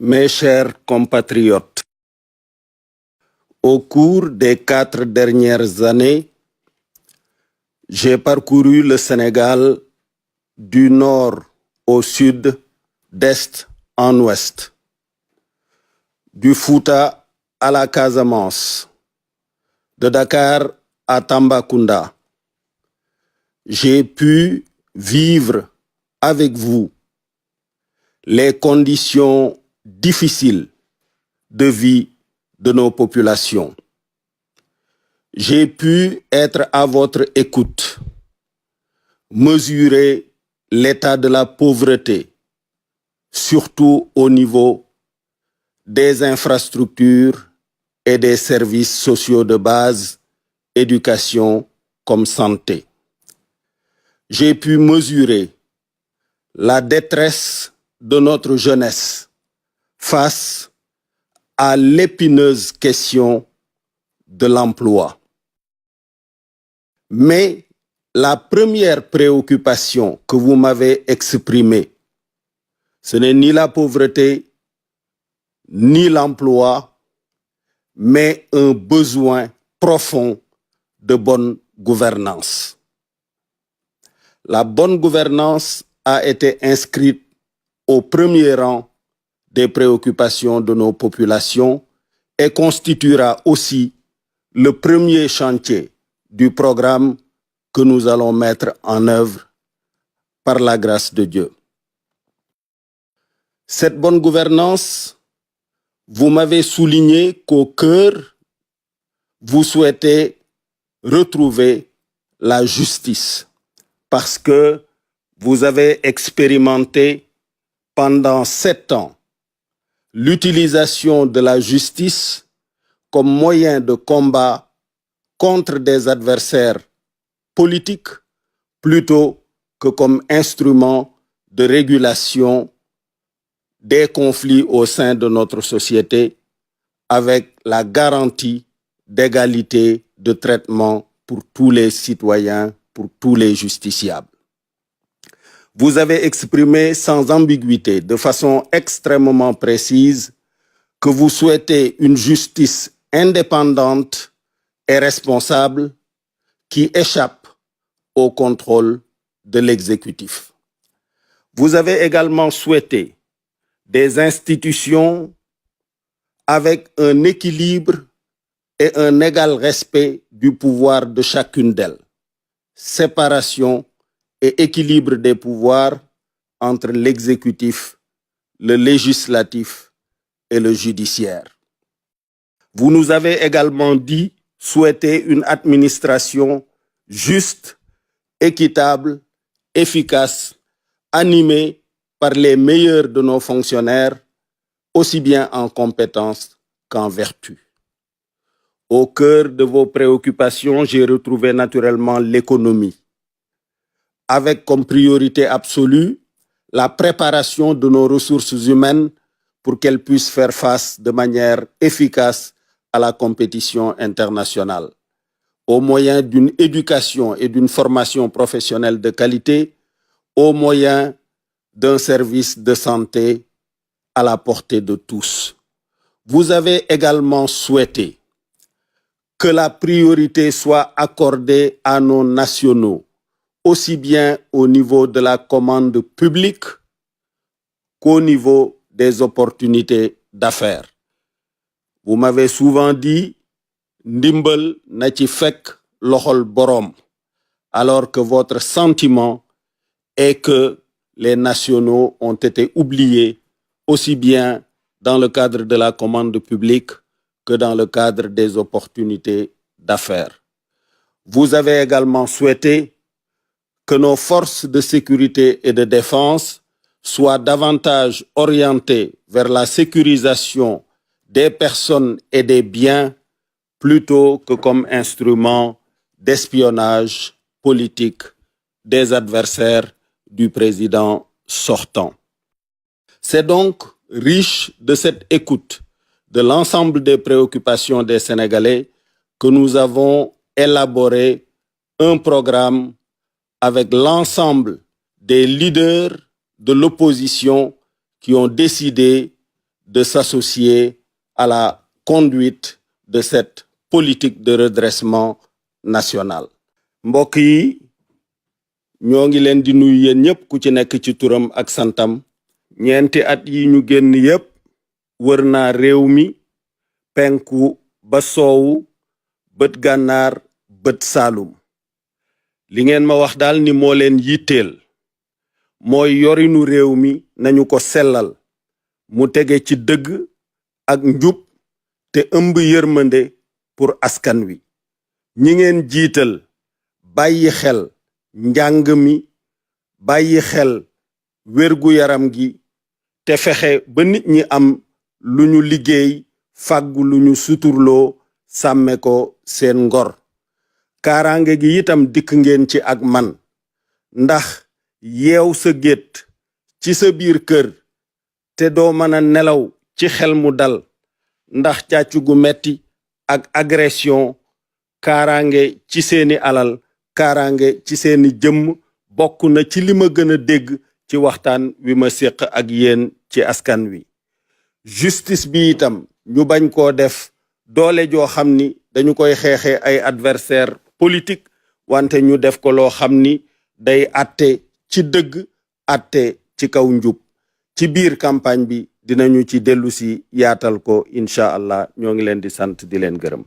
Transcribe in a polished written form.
Mes chers compatriotes, au cours des 4 dernières années, j'ai parcouru le Sénégal du nord au sud, d'est en ouest, du Fouta à la Casamance, de Dakar à Tambacounda. J'ai pu vivre avec vous les conditions difficiles de vie de nos populations. J'ai pu être à votre écoute, mesurer l'état de la pauvreté, surtout au niveau des infrastructures et des services sociaux de base, éducation comme santé. J'ai pu mesurer la détresse de notre jeunesse face à l'épineuse question de l'emploi. Mais la première préoccupation que vous m'avez exprimée, ce n'est ni la pauvreté, ni l'emploi, mais un besoin profond de bonne gouvernance. La bonne gouvernance a été inscrite au premier rang des préoccupations de nos populations et constituera aussi le premier chantier du programme que nous allons mettre en œuvre par la grâce de Dieu. Cette bonne gouvernance, vous m'avez souligné qu'au cœur, vous souhaitez retrouver la justice parce que vous avez expérimenté pendant 7 ans l'utilisation de la justice comme moyen de combat contre des adversaires politiques plutôt que comme instrument de régulation des conflits au sein de notre société avec la garantie d'égalité de traitement pour tous les citoyens, pour tous les justiciables. Vous avez exprimé sans ambiguïté, de façon extrêmement précise, que vous souhaitez une justice indépendante et responsable qui échappe au contrôle de l'exécutif. Vous avez également souhaité des institutions avec un équilibre et un égal respect du pouvoir de chacune d'elles, séparation et équilibre des pouvoirs entre l'exécutif, le législatif et le judiciaire. Vous nous avez également dit souhaiter une administration juste, équitable, efficace, animée par les meilleurs de nos fonctionnaires, aussi bien en compétences qu'en vertu. Au cœur de vos préoccupations, j'ai retrouvé naturellement l'économie, avec comme priorité absolue la préparation de nos ressources humaines pour qu'elles puissent faire face de manière efficace à la compétition internationale, au moyen d'une éducation et d'une formation professionnelle de qualité, au moyen d'un service de santé à la portée de tous. Vous avez également souhaité que la priorité soit accordée à nos nationaux, aussi bien au niveau de la commande publique qu'au niveau des opportunités d'affaires. Vous m'avez souvent dit ndimbal na ci fekk loxol borom, alors que votre sentiment est que les nationaux ont été oubliés aussi bien dans le cadre de la commande publique que dans le cadre des opportunités d'affaires. Vous avez également souhaité que nos forces de sécurité et de défense soient davantage orientées vers la sécurisation des personnes et des biens plutôt que comme instrument d'espionnage politique des adversaires du président sortant. C'est donc riche de cette écoute de l'ensemble des préoccupations des Sénégalais que nous avons élaboré un programme avec l'ensemble des leaders de l'opposition qui ont décidé de s'associer à la conduite de cette politique de redressement national. mbokk yi ñoo ngi leen di nuyu yéen ñëpp ku ci nekk ci turam ak santam. ñeenti at yi ñu génn yépp wër naa réew mi penku ba soowu bët gànnaar bët saalum. li ngeen ma wax daal ni moo leen yitteel mooy yorinu réew mi nañu ko sellal mu tege ci dëgg ak njub te ëmb yërmande pour askan wi. ñi ngeen jiital bàyyi xel njàng mi bàyyi xel wérgu yaram gi te fexe ba nit ñi am lu ñu liggéey fàggu lu ñu suturloo sàmme ko seen ngor. kaaraange gi itam dikk ngeen ci ak man ndax yeew sa gétt ci sa biir kër te doo mën a nelaw ci xel mu dal ndax càcc gu metti ak agression. kaaraange ci seeni alal kaaraange ci seeni jëmm bokk na ci li ma gën a dégg ci waxtaan wi ma séq ak yéen ci askan wi. justice bi itam ñu bañ koo def doole joo xam ni dañu koy xeexee ay adversaire politique wante ñu def ko loo xam ni day atte ci dëgg atte ci kaw njub. ci biir campagne bi dinañu ci dellu si yaatal ko incha allah. ñoo ngi leen di sant di leen gërëm.